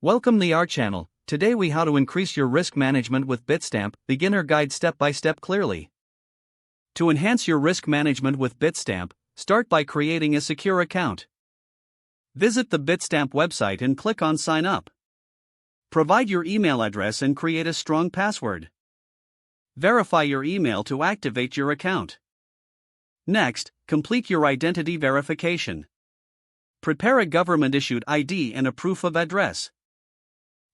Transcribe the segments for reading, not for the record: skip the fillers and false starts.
Welcome to our channel. Today we how to increase your risk management with Bitstamp, beginner guide step by step clearly. To enhance your risk management with Bitstamp, start by creating a secure account. Visit the Bitstamp website and click on sign up. Provide your email address and create a strong password. Verify your email to activate your account. Next, complete your identity verification. Prepare a government-issued ID and a proof of address.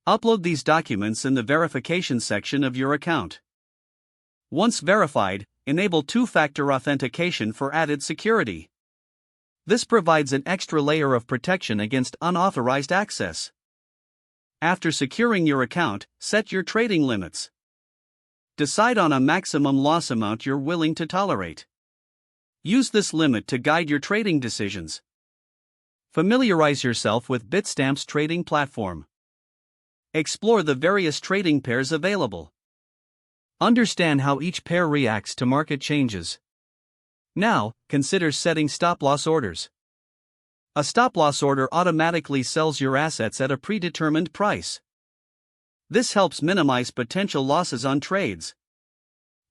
Upload these documents in the verification section of your account. Once verified, enable two-factor authentication for added security. This provides an extra layer of protection against unauthorized access. After securing your account, set your trading limits. Decide on a maximum loss amount you're willing to tolerate. Use this limit to guide your trading decisions. Familiarize yourself with Bitstamp's trading platform. Explore the various trading pairs available. Understand how each pair reacts to market changes. Now, consider setting stop-loss orders. A stop-loss order automatically sells your assets at a predetermined price. This helps minimize potential losses on trades.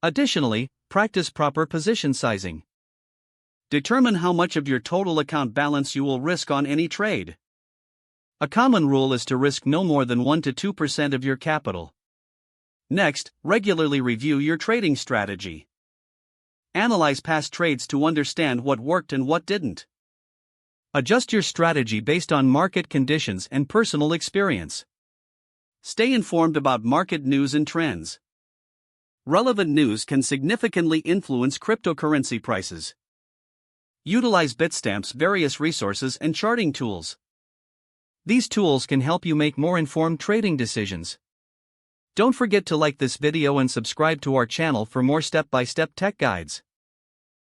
Additionally, practice proper position sizing. Determine how much of your total account balance you will risk on any trade. A common rule is to risk no more than 1 to 2% of your capital. Next, regularly review your trading strategy. Analyze past trades to understand what worked and what didn't. Adjust your strategy based on market conditions and personal experience. Stay informed about market news and trends. Relevant news can significantly influence cryptocurrency prices. Utilize Bitstamp's various resources and charting tools. These tools can help you make more informed trading decisions. Don't forget to like this video and subscribe to our channel for more step-by-step tech guides.